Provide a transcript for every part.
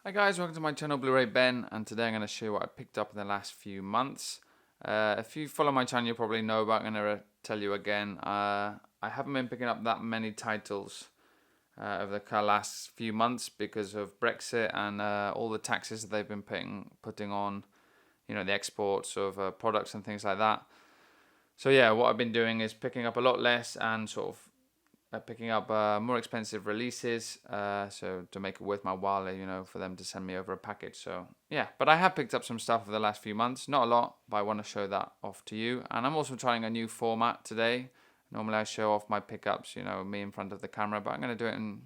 Hi guys, welcome to my channel Blu Ray Ben, and today I'm going to show you what I picked up in the last few months. If you follow my channel you probably know, but I'm going to tell you again. I haven't been picking up that many titles over the last few months because of Brexit and all the taxes that they've been putting on, the exports of products and things like that. So yeah, what I've been doing is picking up a lot less and sort of picking up more expensive releases, so to make it worth my while, for them to send me over a package. So yeah, but I have picked up some stuff over the last few months, not a lot, but I want to show that off to you. And I'm also trying a new format today. Normally I show off my pickups, me in front of the camera, but I'm going to do it in,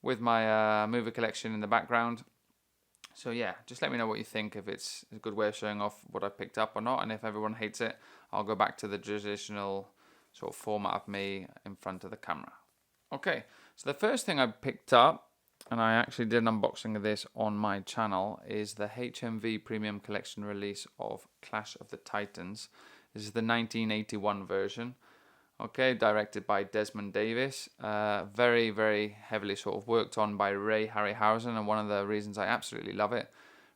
with my movie collection in the background. So yeah, just let me know what you think, if it's a good way of showing off what I picked up or not, and if everyone hates it, I'll go back to the traditional sort of format of me in front of the camera. Okay, so the first thing I picked up, and I actually did an unboxing of this on my channel, is the HMV Premium Collection release of Clash of the Titans. This is the 1981 version. Okay, directed by Desmond Davis. Very, very heavily sort of worked on by Ray Harryhausen, and one of the reasons I absolutely love it.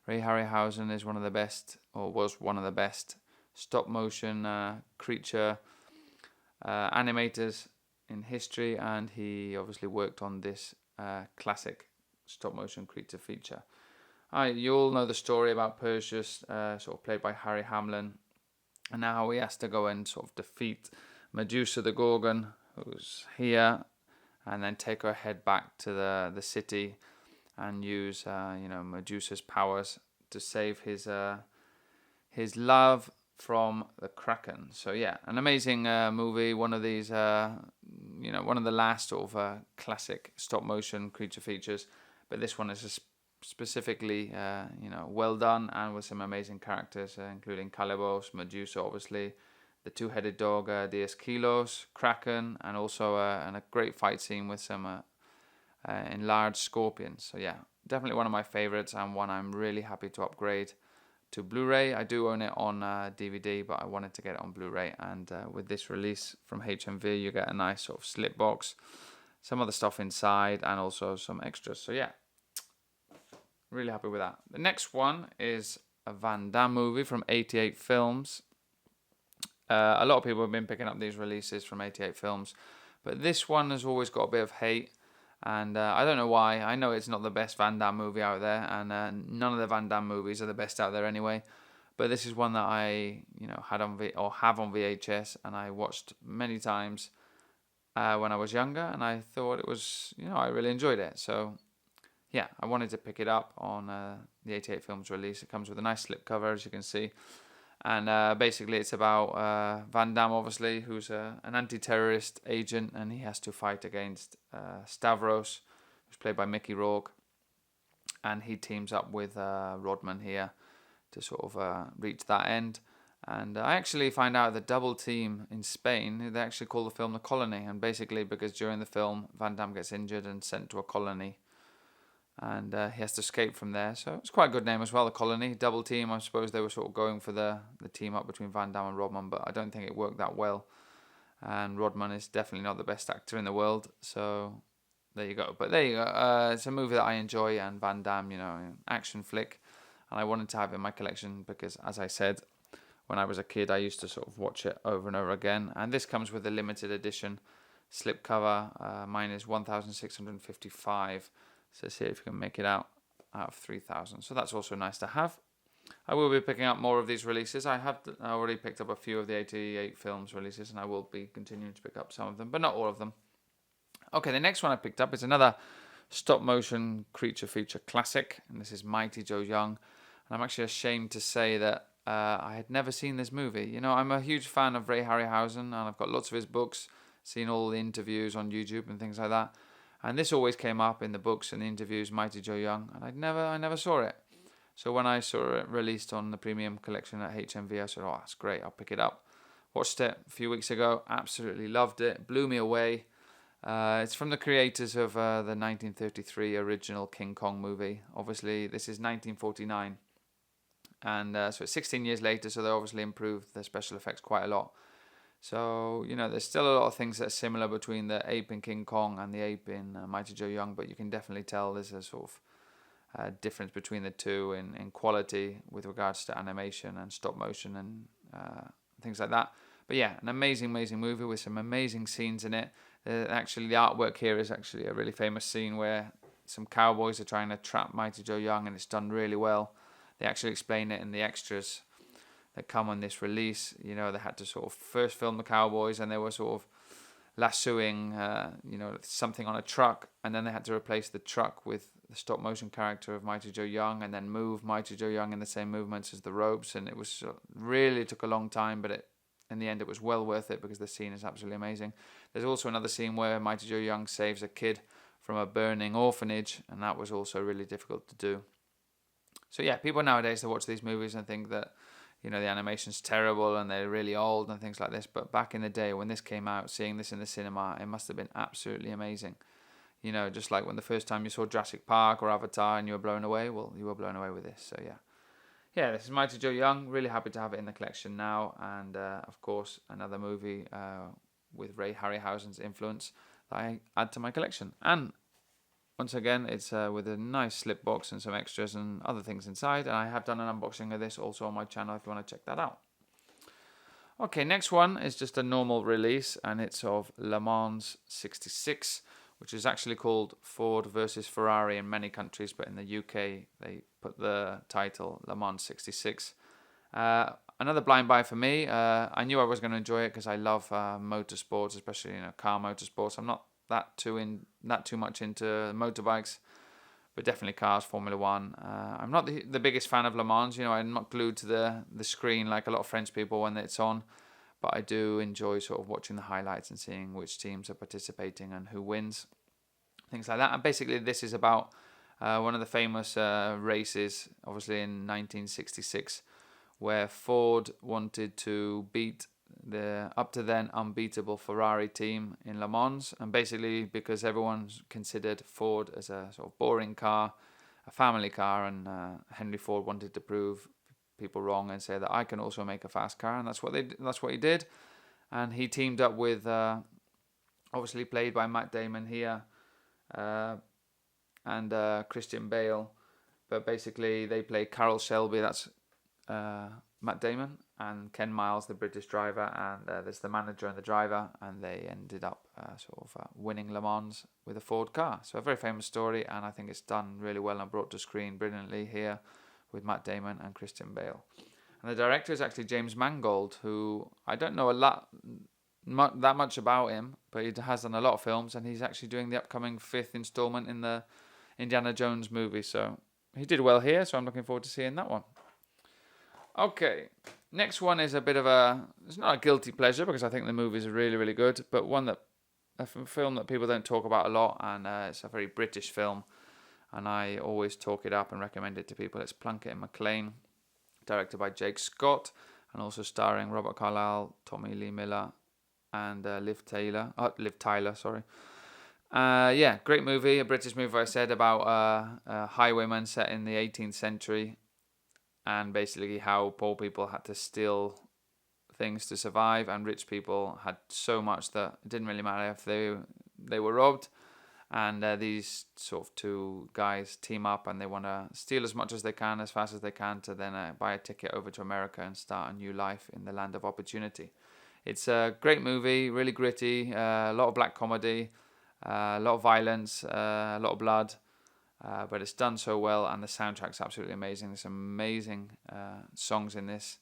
Ray Harryhausen is one of the best, or was one of the best, stop motion creature animators in history, and he obviously worked on this classic stop motion creature feature. You all know the story about Perseus, sort of played by Harry Hamlin, and now he has to go and sort of defeat Medusa the Gorgon, who's here, and then take her head back to the city and use Medusa's powers to save his love from the Kraken. So yeah, an amazing movie. One of these, one of the last sort of classic stop motion creature features. But this one is specifically, well done, and with some amazing characters, including Calibos, Medusa, obviously, the two-headed dog Dias Kilos, Kraken, and also and a great fight scene with some enlarged scorpions. So yeah, definitely one of my favorites, and one I'm really happy to upgrade to Blu-ray. I do own it on DVD, but I wanted to get it on Blu-ray, and with this release from HMV you get a nice sort of slip box, some other stuff inside, and also some extras. So yeah, really happy with that. The next one is a Van Damme movie from 88 Films. A lot of people have been picking up these releases from 88 Films, but this one has always got a bit of hate, and I don't know why. I know it's not the best Van Damme movie out there, and none of the Van Damme movies are the best out there anyway. But this is one that I, had on have on VHS, and I watched many times when I was younger, and I thought it was, I really enjoyed it. So yeah, I wanted to pick it up on the 88 Films release. It comes with a nice slipcover, as you can see. And basically it's about Van Damme, obviously, who's an anti-terrorist agent, and he has to fight against Stavros, who's played by Mickey Rourke, and he teams up with Rodman here to sort of reach that end. And I actually find out the double team in Spain, they actually call the film The Colony, and basically because during the film Van Damme gets injured and sent to a colony, and he has to escape from there. So it's quite a good name as well, The Colony. Double team, I suppose they were sort of going for the team up between Van Damme and Rodman, but I don't think it worked that well. And Rodman is definitely not the best actor in the world, so there you go. But there you go. It's a movie that I enjoy, and Van Damme, action flick, and I wanted to have it in my collection because, as I said, when I was a kid, I used to sort of watch it over and over again. And this comes with a limited edition slipcover. Mine is 1,655. So see if you can make it out of 3,000. So that's also nice to have. I will be picking up more of these releases. I have already picked up a few of the 88 Films releases, and I will be continuing to pick up some of them, but not all of them. Okay, the next one I picked up is another stop-motion creature feature classic, and this is Mighty Joe Young. And I'm actually ashamed to say that I had never seen this movie. I'm a huge fan of Ray Harryhausen, and I've got lots of his books, seen all the interviews on YouTube and things like that. And this always came up in the books and the interviews, Mighty Joe Young, and I never saw it. So when I saw it released on the premium collection at HMV, I said, oh, that's great, I'll pick it up. Watched it a few weeks ago, absolutely loved it, blew me away. It's from the creators of the 1933 original King Kong movie. Obviously, this is 1949, and so it's 16 years later, so they obviously improved the special effects quite a lot. So, there's still a lot of things that are similar between the ape in King Kong and the ape in Mighty Joe Young, but you can definitely tell there's a sort of difference between the two in quality with regards to animation and stop motion and things like that. But yeah, an amazing movie with some amazing scenes in it. Actually, the artwork here is actually a really famous scene where some cowboys are trying to trap Mighty Joe Young, and it's done really well. They actually explain it in the extras that come on this release. You know, they had to sort of first film the cowboys, and they were sort of lassoing, something on a truck, and then they had to replace the truck with the stop motion character of Mighty Joe Young, and then move Mighty Joe Young in the same movements as the ropes, and it was really took a long time, but in the end it was well worth it because the scene is absolutely amazing. There's also another scene where Mighty Joe Young saves a kid from a burning orphanage, and that was also really difficult to do. So yeah, people nowadays, they watch these movies and think that, you know, the animation's terrible and they're really old and things like this. But back in the day when this came out, seeing this in the cinema, it must have been absolutely amazing. You know, just like when the first time you saw Jurassic Park or Avatar and you were blown away, well, you were blown away with this. So yeah. Yeah, this is Mighty Joe Young. Really happy to have it in the collection now. And of course, another movie with Ray Harryhausen's influence that I add to my collection. And once again, it's with a nice slip box and some extras and other things inside. And I have done an unboxing of this also on my channel if you want to check that out. Okay, next one is just a normal release, and it's of Le Mans 66, which is actually called Ford versus Ferrari in many countries, but in the UK they put the title Le Mans 66. Another blind buy for me. I knew I was going to enjoy it because I love motorsports, especially car motorsports. I'm not that too much into motorbikes, but definitely cars, Formula One. I'm not the biggest fan of Le Mans. I'm not glued to the screen like a lot of French people when it's on, but I do enjoy sort of watching the highlights and seeing which teams are participating and who wins, things like that. And basically this is about one of the famous races, obviously in 1966, where Ford wanted to beat the up to then unbeatable Ferrari team in Le Mans, and basically because everyone considered Ford as a sort of boring car, a family car, and Henry Ford wanted to prove people wrong and say that I can also make a fast car, and that's what he did. And he teamed up with obviously played by Matt Damon here and Christian Bale, but basically they play Carroll Shelby, that's Matt Damon, and Ken Miles, the British driver, and there's the manager and the driver, and they ended up winning Le Mans with a Ford car. So a very famous story, and I think it's done really well and brought to screen brilliantly here with Matt Damon and Christian Bale. And the director is actually James Mangold, who I don't know that much about him, but he has done a lot of films, and he's actually doing the upcoming 5th installment in the Indiana Jones movie. So he did well here, so I'm looking forward to seeing that one. Okay, next one is it's not a guilty pleasure because I think the movies are really, really good, but a film that people don't talk about a lot, and it's a very British film, and I always talk it up and recommend it to people. It's Plunkett and McLean, directed by Jake Scott, and also starring Robert Carlyle, Tommy Lee Miller, and Liv Tyler. Yeah, great movie, a British movie, I said, about highwaymen set in the 18th century, and basically how poor people had to steal things to survive, and rich people had so much that it didn't really matter if they were robbed. And these sort of two guys team up, and they want to steal as much as they can, as fast as they can, to then buy a ticket over to America and start a new life in the land of opportunity. It's a great movie, really gritty, a lot of black comedy, a lot of violence, a lot of blood. But it's done so well, and the soundtrack's absolutely amazing. There's some amazing songs in this.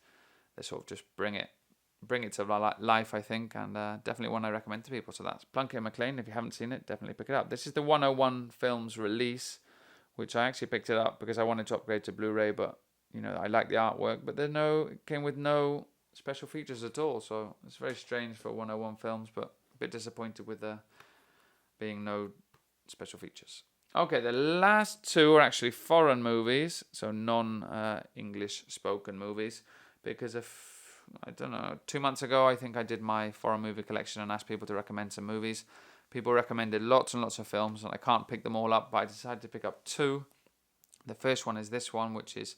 They sort of just bring it to life, I think, and definitely one I recommend to people. So that's Plunkett and McLean. If you haven't seen it, definitely pick it up. This is the 101 Films release, which I actually picked it up because I wanted to upgrade to Blu Ray, but I like the artwork, but it came with no special features at all. So it's very strange for 101 Films, but a bit disappointed with there being no special features. Okay, the last two are actually foreign movies, so non-English spoken movies, because 2 months ago, I think I did my foreign movie collection and asked people to recommend some movies. People recommended lots and lots of films, and I can't pick them all up, but I decided to pick up two. The first one is this one, which is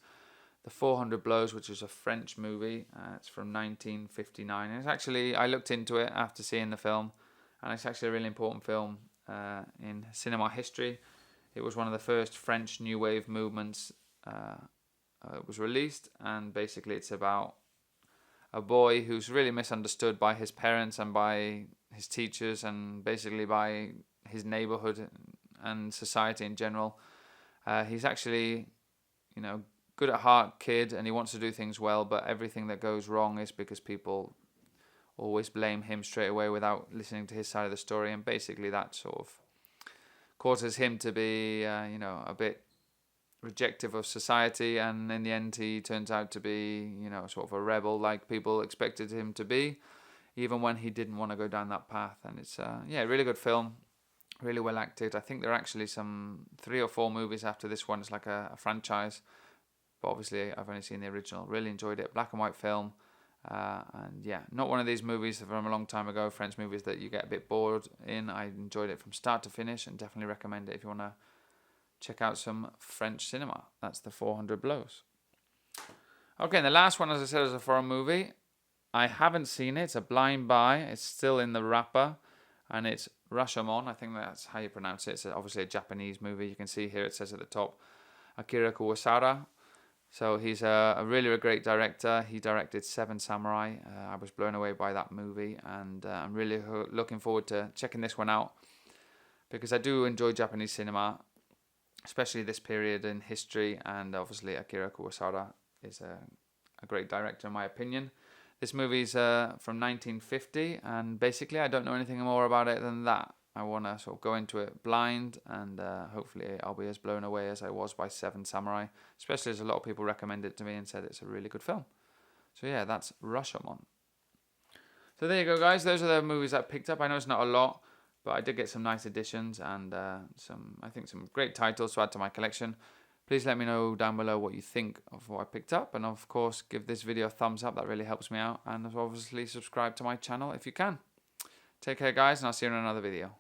The 400 Blows, which is a French movie. It's from 1959. And it's actually, I looked into it after seeing the film, and it's actually a really important film in cinema history. It was one of the first French New Wave movements. It was released, and basically it's about a boy who's really misunderstood by his parents and by his teachers and basically by his neighborhood and society in general. He's actually, good at heart kid, and he wants to do things well, but everything that goes wrong is because people always blame him straight away without listening to his side of the story, and basically that sort of causes him to be, a bit rejective of society, and in the end he turns out to be, sort of a rebel like people expected him to be, even when he didn't want to go down that path. And it's, really good film, really well acted. I think there are actually some 3 or 4 movies after this one. It's like a franchise, but obviously I've only seen the original. Really enjoyed it. Black and white film. And yeah, not one of these movies from a long time ago, French movies that you get a bit bored in. I enjoyed it from start to finish, and definitely recommend it if you want to check out some French cinema. That's the 400 Blows. Okay, and the last one, as I said, is a foreign movie. I haven't seen it. It's a blind buy. It's still in the wrapper, and it's Rashomon. I think that's how you pronounce it. It's obviously a Japanese movie. You can see here it says at the top, Akira Kurosawa. So he's a really great director. He directed Seven Samurai. I was blown away by that movie, and I'm really looking forward to checking this one out, because I do enjoy Japanese cinema, especially this period in history, and obviously Akira Kurosawa is a great director in my opinion. This movie's from 1950, and basically I don't know anything more about it than that. I want to sort of go into it blind, and hopefully I'll be as blown away as I was by Seven Samurai, especially as a lot of people recommended it to me and said it's a really good film. So yeah, that's Rashomon. So there you go, guys. Those are the movies I picked up. I know it's not a lot, but I did get some nice additions and some great titles to add to my collection. Please let me know down below what you think of what I picked up, and of course give this video a thumbs up. That really helps me out, and obviously subscribe to my channel if you can. Take care, guys, and I'll see you in another video.